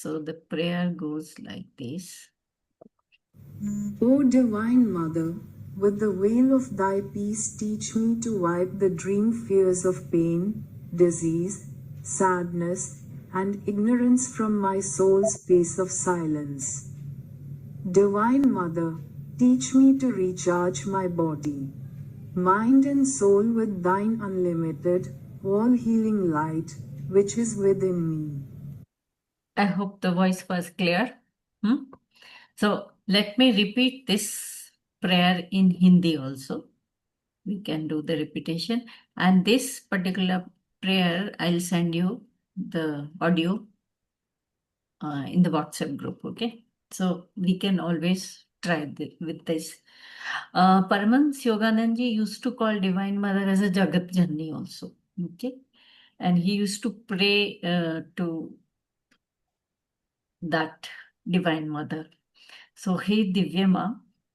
So the prayer goes like this. O Divine Mother, with the veil of thy peace, teach me to wipe the dream fears of pain, disease, sadness, and ignorance from my soul's space of silence. Divine Mother, teach me to recharge my body, mind, and soul with thine unlimited, all healing light, which is within me. I hope the voice was clear. Hmm? So let me repeat this prayer in Hindi also. We can do the repetition. And this particular prayer, I'll send you the audio in the WhatsApp group. Okay. So we can always try with this. Paramahansa Yoganand ji used to call Divine Mother as a Jagat Janni also. Okay. And he used to pray to that Divine Mother. सो हे दिव्य माँ,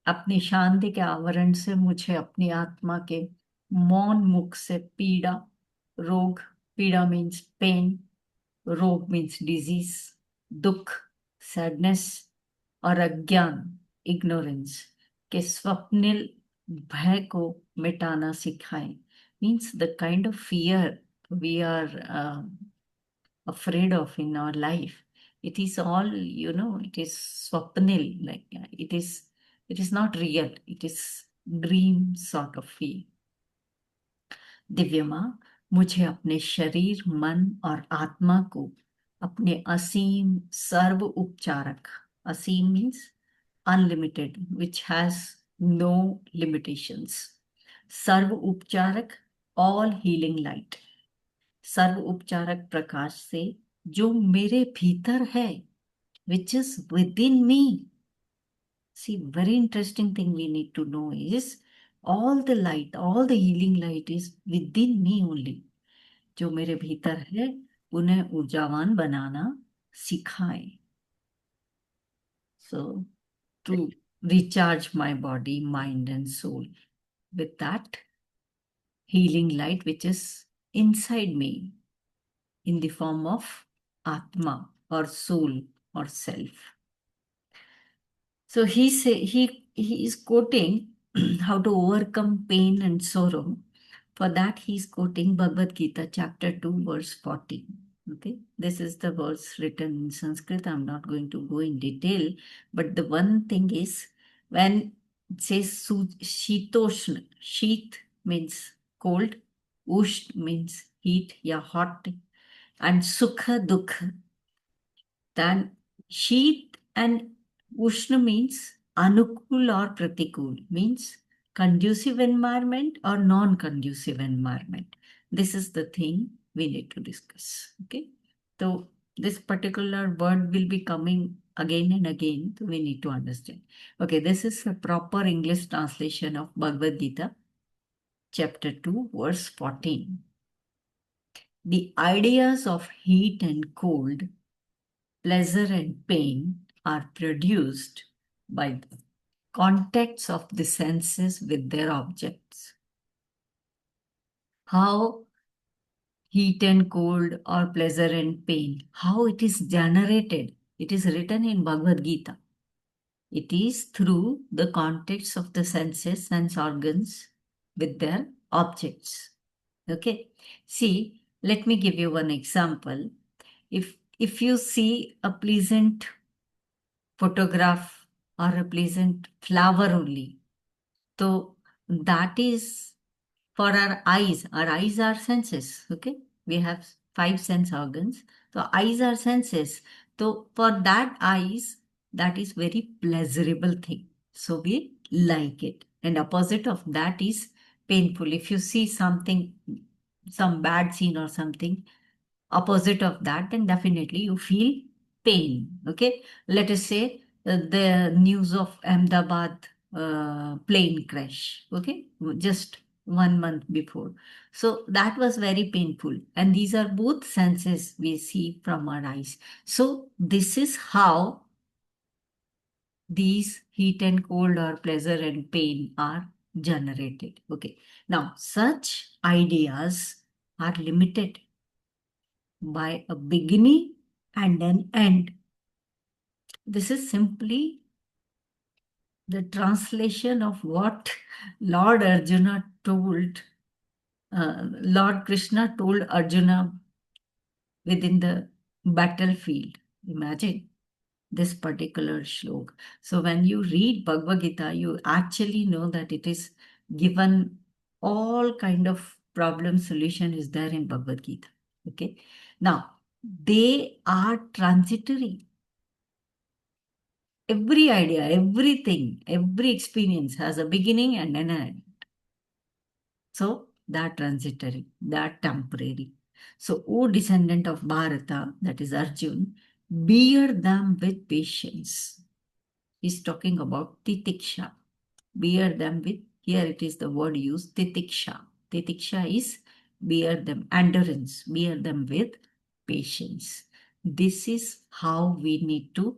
अपनी शांति के आवरण से मुझे अपनी आत्मा के मौन मुख से पीड़ा, रोग, पीड़ा मीन्स पेन, रोग मीन्स डिजीज, दुख, सैडनेस और अज्ञान, इग्नोरेंस के स्वप्निल भय को मिटाना सिखाएं. Means the kind of fear we are afraid of in our life, it is all, it is swapnil, like it is not real, it is dream sort of feel. Divya माँ, मुझे अपने शरीर, मन और आत्मा को अपने असीम सर्व उपचारक, असीम means unlimited, which has no limitations, सर्व उपचारक ऑल हीलिंग लाइट, सर्व उपचारक प्रकाश से जो मेरे भीतर है, which is within me. See, very interesting thing we need to know is all the light, all the healing light is within me only. जो मेरे भीतर है उन्हें ऊर्जावान बनाना सिखाए. So to recharge my body, mind and soul with that healing light which is inside me in the form of Atma or soul or self. So he is quoting how to overcome pain and sorrow. For that, he is quoting Bhagavad Gita, chapter 2, verse 14. Okay, this is the verse written in Sanskrit. I'm not going to go in detail, but the one thing is when it says Shitoshna, Sheet means cold, Ushn means heat, yeah, hot, and Sukha Dukha, then Sheet and Ushna means Anukul or Pratikul, means conducive environment or non-conducive environment. This is the thing we need to discuss. Okay. So this particular word will be coming again and again. So we need to understand. Okay, this is a proper English translation of Bhagavad Gita, chapter 2, verse 14. The ideas of heat and cold, pleasure and pain are produced by the contacts of the senses with their objects. How heat and cold or pleasure and pain, how it is generated. It is written in Bhagavad Gita. It is through the contacts of the senses, sense organs with their objects. Okay. See, let me give you one example. If you see a pleasant photograph or a pleasant flower only, so that is for our eyes. Our eyes are senses. Okay, we have five sense organs. So eyes are senses. So for that eyes, that is very pleasurable thing. So we like it. And opposite of that is painful. If you see something, some bad scene or something, opposite of that, then definitely you feel pain. Okay, let us say the news of Ahmedabad plane crash. Okay, just 1 month before. So that was very painful. And these are both senses we see from our eyes. So this is how these heat and cold or pleasure and pain are generated. Okay, now such ideas are limited by a beginning and an end. This is simply the translation of what Lord Arjuna told, Lord Krishna told Arjuna within the battlefield. Imagine this particular shlok. So when you read Bhagavad Gita, you actually know that it is given all kind of problem solution is there in Bhagavad Gita. Okay. Now, they are transitory. Every idea, everything, every experience has a beginning and an end. So that transitory, that temporary. So, O descendant of Bharata, that is Arjun, bear them with patience. He's talking about titiksha. Bear them with, here it is the word used, titiksha. Titiksha is bear them, endurance, bear them with patience. This is how we need to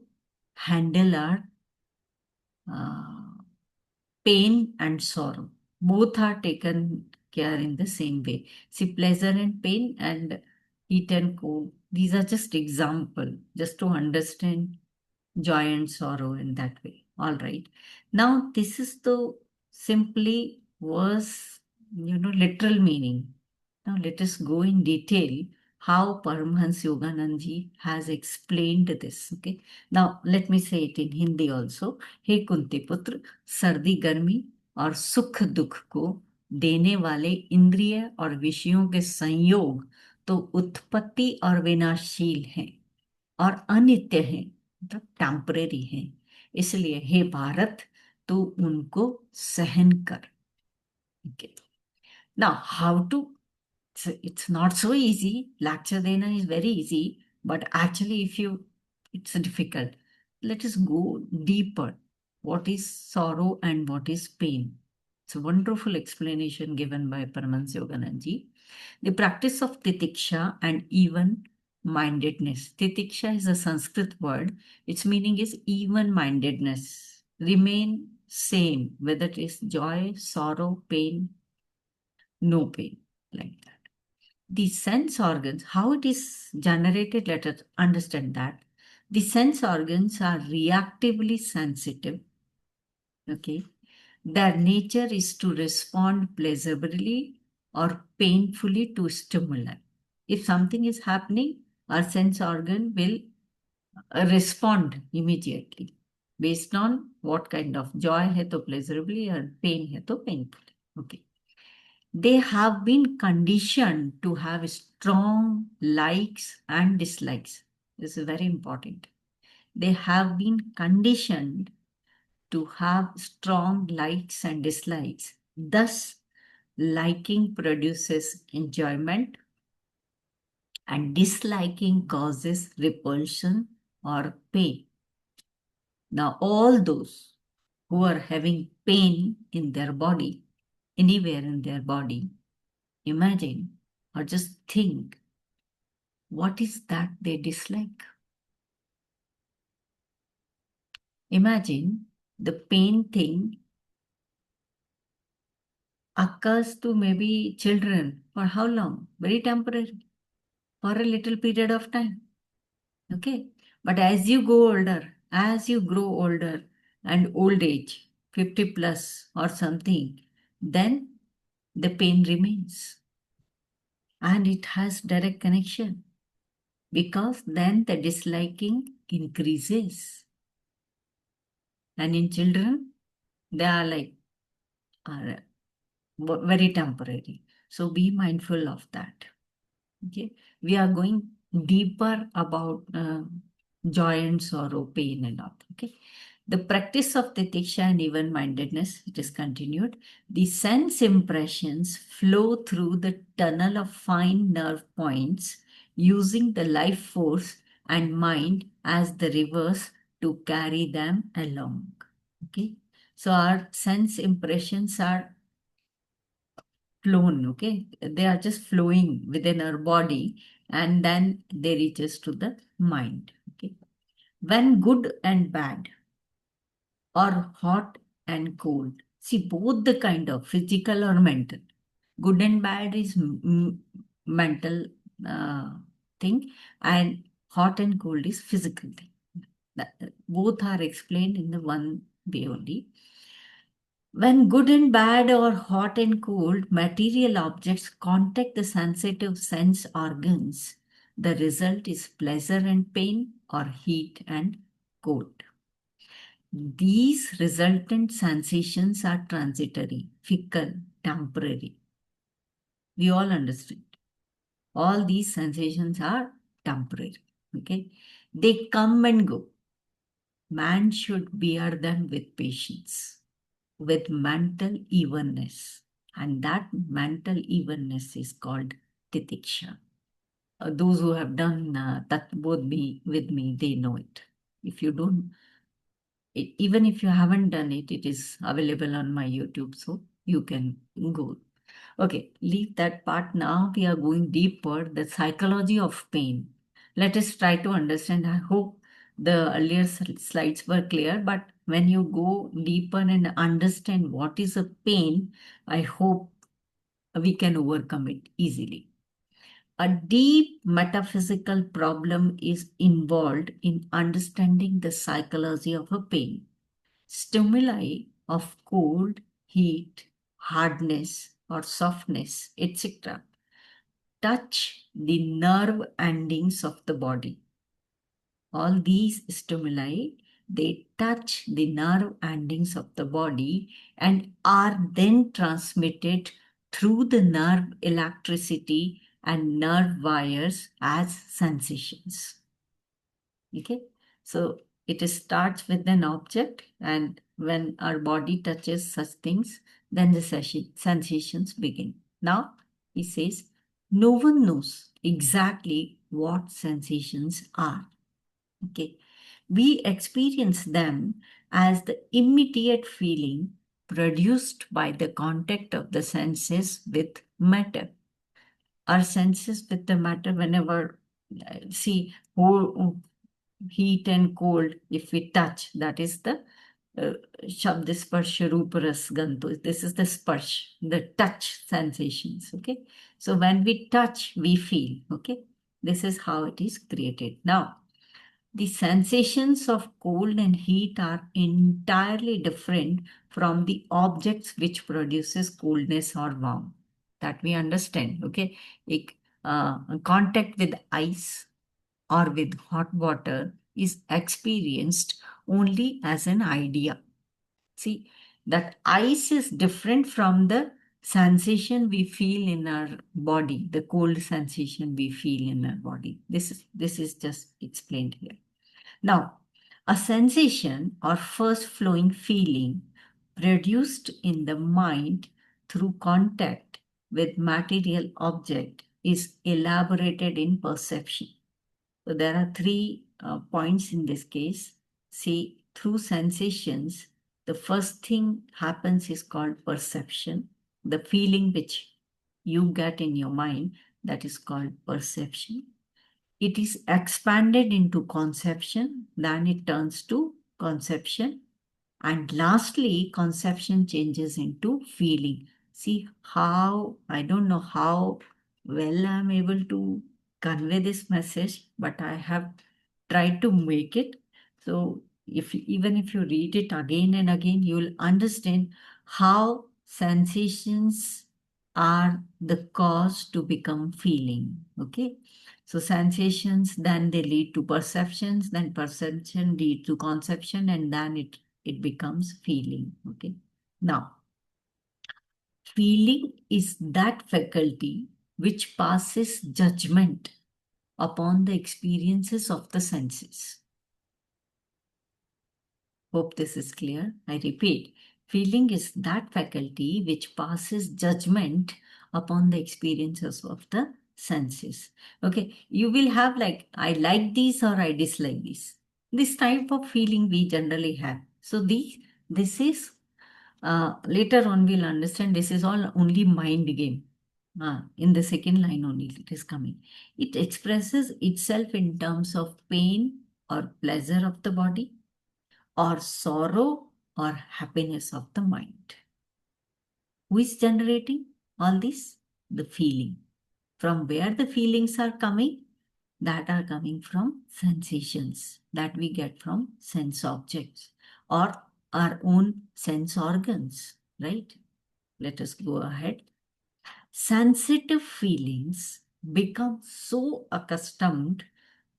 handle our uh, pain and sorrow. Both are taken care in the same way. See, pleasure and pain and heat and cold. These are just example, just to understand joy and sorrow in that way. All right. Now, this is the simply was, literal meaning. Now, let us go in detail how Paramhans Yoganandji has explained this. Okay. Now, let me say it in Hindi also. हे कुंती पुत्र सर्दी गर्मी और सुख दुख को देने वाले इंद्रिय और विषयों के संयोग तो उत्पत्ति और विनाशशील हैं और अनित्य हैं, मतलब टेम्परेरी हैं। इसलिए हे भारत, तू उनको सहन कर। Okay. Now, how to? It's not so easy. Lecture dena is very easy, but actually, it's difficult. Let us go deeper. What is sorrow and what is pain? It's a wonderful explanation given by Paramahansa Yogananji. The practice of titiksha and even mindedness. Titiksha is a Sanskrit word. Its meaning is even mindedness. Remain same, whether it is joy, sorrow, pain, no pain, like that. The sense organs, how it is generated, let us understand that. The sense organs are reactively sensitive. Okay. Their nature is to respond pleasurably or painfully to stimuli. If something is happening, our sense organ will respond immediately based on what kind of joy hai to pleasurably or pain hai to painfully. Okay. They have been conditioned to have strong likes and dislikes. This is very important. They have been conditioned to have strong likes and dislikes. Thus, liking produces enjoyment and disliking causes repulsion or pain. Now, all those who are having pain in their body, anywhere in their body, imagine or just think what is that they dislike. Imagine the pain thing occurs to maybe children for how long? Very temporary, for a little period of time. Okay. But as you go older, as you grow older and old age, 50 plus or something, then the pain remains. And it has direct connection because then the disliking increases. And in children, they are like are very temporary. So be mindful of that. Okay, we are going deeper about joy and sorrow, pain and all. Okay, the practice of titiksha and even mindedness, it is continued. The sense impressions flow through the tunnel of fine nerve points using the life force and mind as the rivers to carry them along. Okay, so our sense impressions are flown, okay? They are just flowing within our body and then they reaches to the mind, okay? When good and bad or hot and cold, see both the kind of physical or mental. Good and bad is mental uh, thing and hot and cold is physical thing. Both are explained in the one way only. When good and bad or hot and cold material objects contact the sensitive sense organs, the result is pleasure and pain or heat and cold. These resultant sensations are transitory, fickle, temporary. We all understand. All these sensations are temporary. Okay? They come and go. Man should bear them with patience, with mental evenness. And that mental evenness is called titiksha. Those who have done that both me with me, they know it. If you don't, even if you haven't done it, it is available on my YouTube, so you can go. Okay, leave that part now. We are going deeper, the psychology of pain. Let us try to understand. I hope the earlier slides were clear, but when you go deeper and understand what is a pain, I hope we can overcome it easily. A deep metaphysical problem is involved in understanding the psychology of a pain. Stimuli of cold, heat, hardness, or softness, etc., touch the nerve endings of the body. All these stimuli, they touch the nerve endings of the body and are then transmitted through the nerve electricity and nerve wires as sensations. Okay, so it starts with an object, and when our body touches such things, then the sensations begin. Now, he says, no one knows exactly what sensations are. Okay, we experience them as the immediate feeling produced by the contact of the senses with matter. Our senses with the matter, whenever see whole heat and cold, if we touch, that is the shabd sparsha rupa ras gandha. This is the sparsh, the touch sensations. Okay, so when we touch, we feel. Okay, this is how it is created. Now, the sensations of cold and heat are entirely different from the objects which produces coldness or warmth. That we understand. Okay, contact with ice or with hot water is experienced only as an idea. See, that ice is different from the sensation we feel in our body, the cold sensation we feel in our body. This is just explained here. Now, a sensation or first flowing feeling produced in the mind through contact with material object is elaborated in perception. So there are three points in this case. See, through sensations, the first thing happens is called perception. The feeling which you get in your mind, that is called perception. It is expanded into conception, then it turns to conception, and lastly, conception changes into feeling. See how, I don't know how well I'm able to convey this message, but I have tried to make it. So if even if you read it again and again, you'll understand how sensations are the cause to become feeling. Okay. So sensations, then they lead to perceptions, then perception lead to conception, and then it becomes feeling. Okay. Now, feeling is that faculty which passes judgment upon the experiences of the senses. Hope this is clear. I repeat, feeling is that faculty which passes judgment upon the experiences of the senses. Okay, you will have like, I like these or I dislike these. This type of feeling we generally have. So this is, later on we'll understand this is all only mind game. In the second line only it is coming. It expresses itself in terms of pain or pleasure of the body, or sorrow or happiness of the mind. Who is generating all this? The feeling. From where the feelings are coming? that are coming from sensations that we get from sense objects or our own sense organs, right? Let us go ahead. Sensitive feelings become so accustomed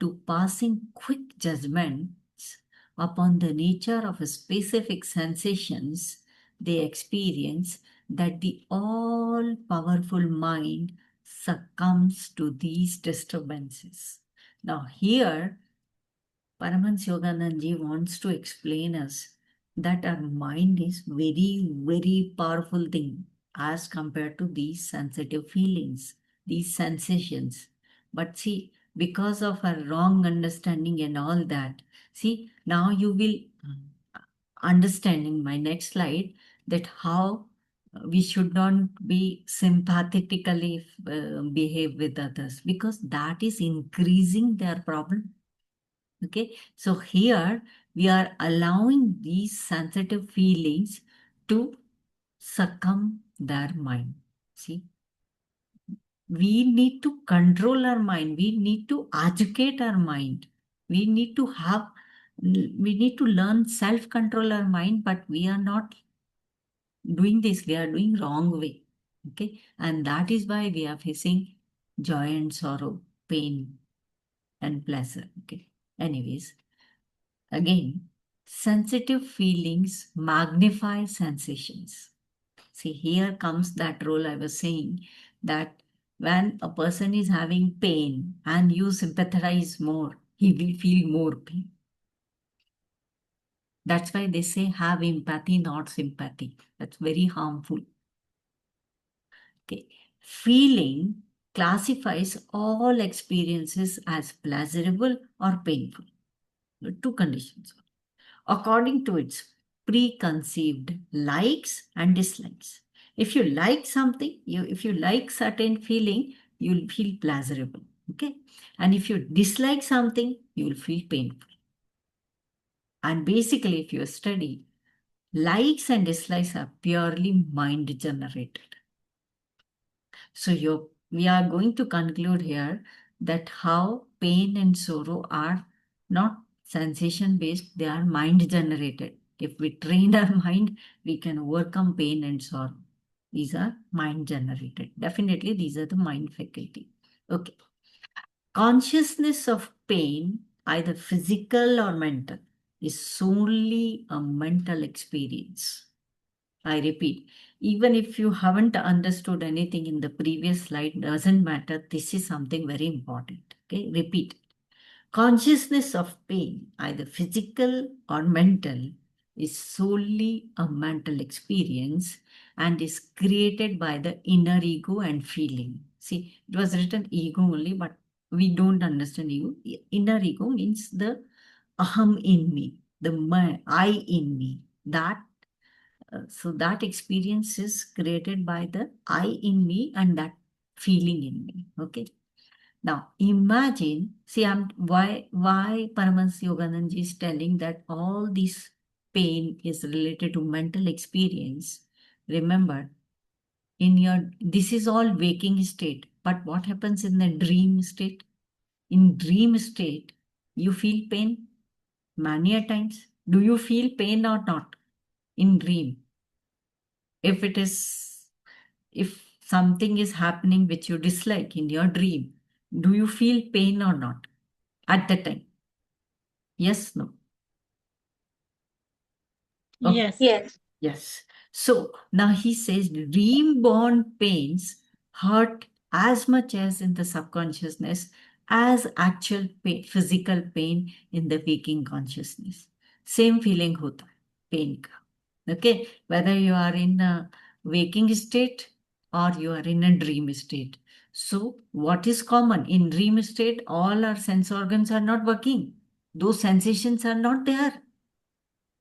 to passing quick judgments upon the nature of specific sensations they experience that the all powerful mind succumbs to these disturbances. Now, here Paramahansa Yogananji wants to explain us that our mind is very, very powerful thing as compared to these sensitive feelings, these sensations. But see, because of our wrong understanding and all that, see, now you will understand in my next slide that how we should not be sympathetically behave with others because that is increasing their problem. Okay, so here we are allowing these sensitive feelings to succumb their mind. See, we need to control our mind, we need to educate our mind, we need to have, we need to learn self control our mind, but we are not doing this, we are doing wrong way. Okay, and that is why we are facing joy and sorrow, pain and pleasure. Okay, anyways. Again, sensitive feelings magnify sensations. See, here comes that role I was saying that when a person is having pain and you sympathize more, he will feel more pain. That's why they say have empathy, not sympathy. That's very harmful. Okay. Feeling classifies all experiences as pleasurable or painful. Two conditions according to its preconceived likes and dislikes. If you like something, if you like certain feeling, you'll feel pleasurable. Okay. And if you dislike something, you will feel painful. And basically, if you study, likes and dislikes are purely mind generated. So we are going to conclude here that how pain and sorrow are not sensation based, they are mind generated. If we train our mind, we can overcome pain and sorrow. These are mind generated. Definitely, these are the mind faculty. Okay. Consciousness of pain, either physical or mental, is solely a mental experience. I repeat, even if you haven't understood anything in the previous slide, doesn't matter. This is something very important. Okay, repeat. Consciousness of pain, either physical or mental, is solely a mental experience and is created by the inner ego and feeling. See, it was written ego only, but we don't understand ego. Inner ego means the aham in me, the I in me. So that experience is created by the I in me and that feeling in me. Okay. Now imagine, see, why Paramahansa Yogananji is telling that all this pain is related to mental experience. Remember, this is all waking state. But what happens in the dream state? In dream state, you feel pain many a times. Do you feel pain or not in dream? If it is, if something is happening which you dislike in your dream, do you feel pain or not at the time? Yes, no. Okay. Yes. Yes. Yes. So now he says dream born pains hurt as much as in the subconsciousness as actual physical pain in the waking consciousness. Same feeling hota hai, pain ka. Okay, whether you are in a waking state or you are in a dream state. So, what is common in dream state? All our sense organs are not working. Those sensations are not there,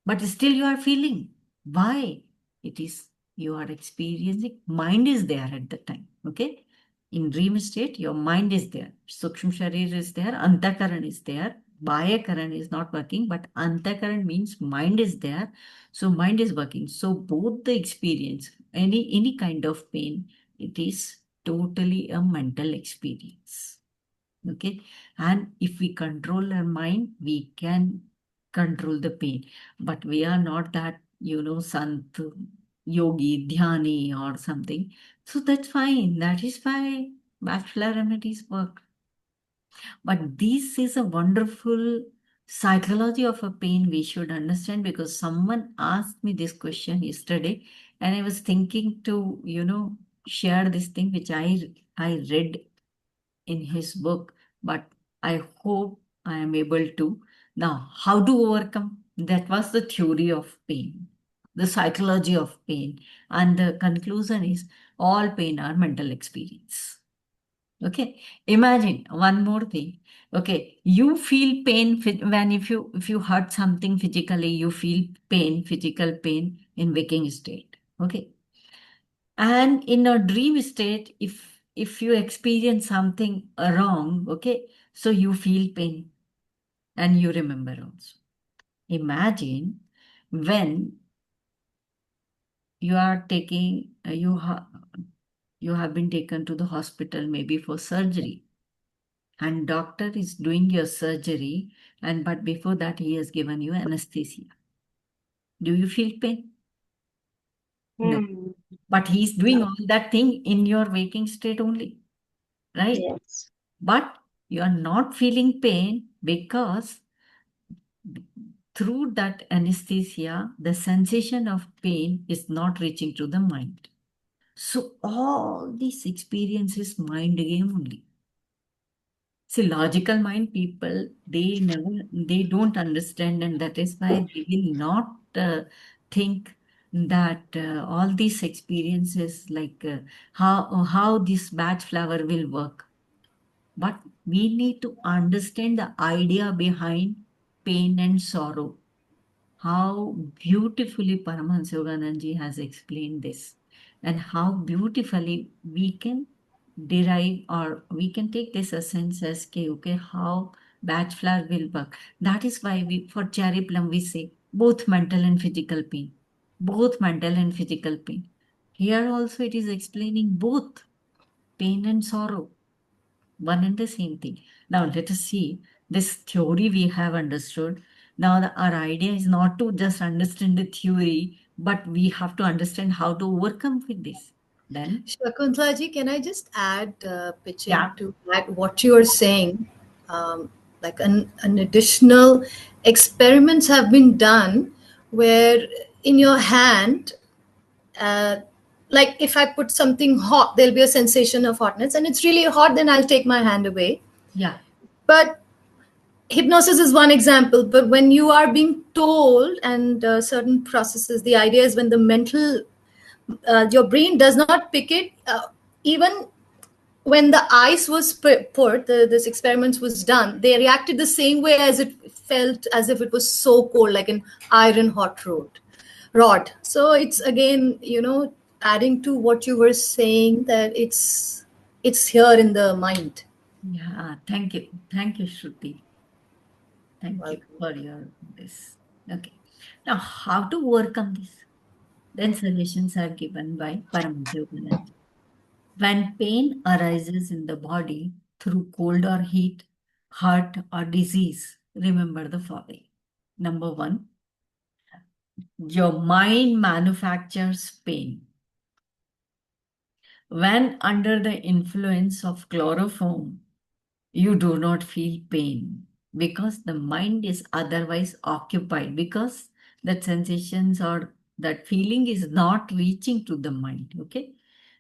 but still you are feeling. Why? It is you are experiencing. Mind is there at the time. Okay, in dream state, your mind is there. Sukshma Sharir is there. Antakaran is there. Baya Karan is not working, but Antakaran means mind is there. So mind is working. So both the experience, any kind of pain, it is totally a mental experience. Okay. And if we control our mind, we can control the pain. But we are not that, Sant, yogi, dhyani, or something. So that's fine. That is why Bach Flower Remedies work. But this is a wonderful psychology of a pain we should understand, because someone asked me this question yesterday, and I was thinking to, share this thing which I read in his book, but I hope I am able to. Now, how to overcome? That was the theory of pain, the psychology of pain. And the conclusion is all pain are mental experience. Okay. Imagine one more thing. Okay. You feel pain when if you hurt something physically, you feel pain, physical pain in waking state. Okay. And in a dream state, if you experience something wrong, okay, so you feel pain and you remember also. Imagine when you are taking you have been taken to the hospital maybe for surgery, and doctor is doing your surgery, and but before that he has given you anesthesia. Do you feel pain? No. Hmm. But he's doing No. all that thing in your waking state only, right? Yes. But you are not feeling pain because through that anesthesia, the sensation of pain is not reaching to the mind. So all these experiences mind game only. See, logical mind people, they don't understand, and that is why they will not think that all these experiences, like how this batch flower will work. But we need to understand the idea behind pain and sorrow. How beautifully Paramahansa Yogananji has explained this, and how beautifully we can derive, or we can take this essence as okay, how batch flower will work. That is why we for cherry plum we say both mental and physical pain, both mental and physical pain. Here also it is explaining both pain and sorrow, one and the same thing. Now let us see this theory we have understood. Now our idea is not to just understand the theory, but we have to understand how to overcome with this. Then, Shakuntala can I just add, pitch in yeah, to add what you are saying? Like an additional experiments have been done where in your hand, uh, like if I put something hot, there'll be a sensation of hotness, and it's really hot, then I'll take my hand away. yeah, But hypnosis is one example, but when you are being told and certain processes, the idea is when the mental your brain does not pick it, even when the ice was poured, this experiment was done, they reacted the same way as it felt as if it was so cold, like an iron hot rod. So it's again, adding to what you were saying, that it's here in the mind. yeah. Thank you. Thank you, Shruti. Thank you Welcome. for your this. Okay. Now, how to overcome this? Then suggestions are given by Paramahansa Yogananda. When pain arises in the body through cold or heat, hurt or disease, remember the following. Number one, your mind manufactures pain. When under the influence of chloroform, you do not feel pain because the mind is otherwise occupied, because that sensations or that feeling is not reaching to the mind. Okay.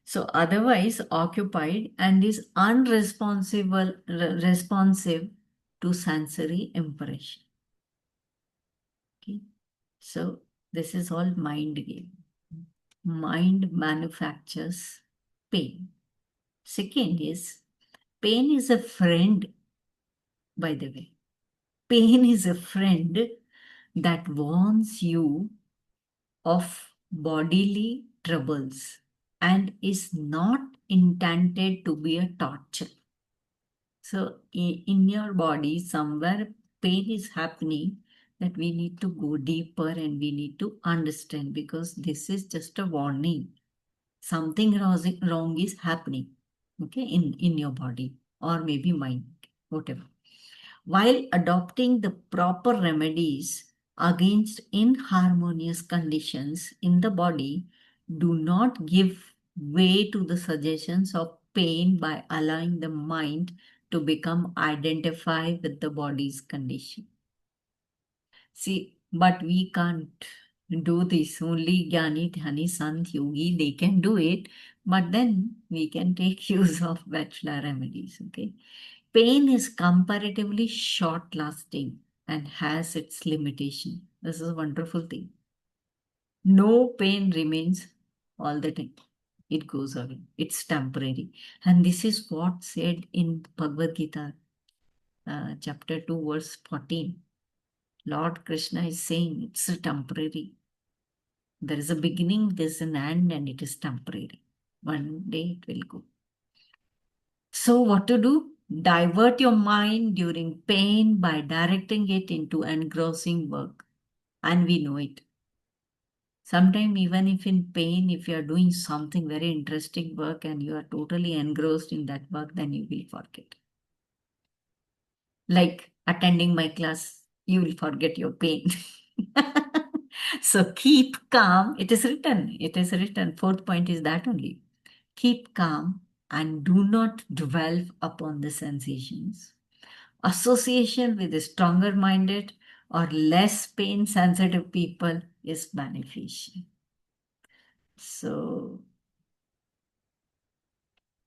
So otherwise occupied and is responsive to sensory impression. Okay. So this is all mind game. Mind manufactures pain. Second is pain is a friend, by the way. Pain is a friend that warns you of bodily troubles and is not intended to be a torture. So, in your body, somewhere pain is happening, that we need to go deeper and we need to understand, because this is just a warning. Something wrong is happening, okay, in your body or maybe mind. whatever. While adopting the proper remedies against inharmonious conditions in the body, do not give way to the suggestions of pain by allowing the mind to become identified with the body's condition. See, but we can't do this. Only Jnani, Dhyani, Sant, Yogi, they can do it. But then we can take use of Bach Flower Remedies. Okay. Pain is comparatively short lasting and has its limitation. This is a wonderful thing. No pain remains all the time. It goes away. It's temporary. And this is what said in Bhagavad Gita, chapter 2, verse 14. Lord Krishna is saying it's a temporary. There is a beginning, there's an end, and it is temporary. One day it will go. So, what to do? Divert your mind during pain by directing it into engrossing work. And we know it. Sometimes, even if in pain, if you are doing something very interesting work and you are totally engrossed in that work, then you will forget. Like attending my class, you will forget your pain. So keep calm. It is written. It is written. Fourth point is that only. Keep calm and do not dwell upon the sensations. Association with a stronger minded or less pain sensitive people is beneficial. So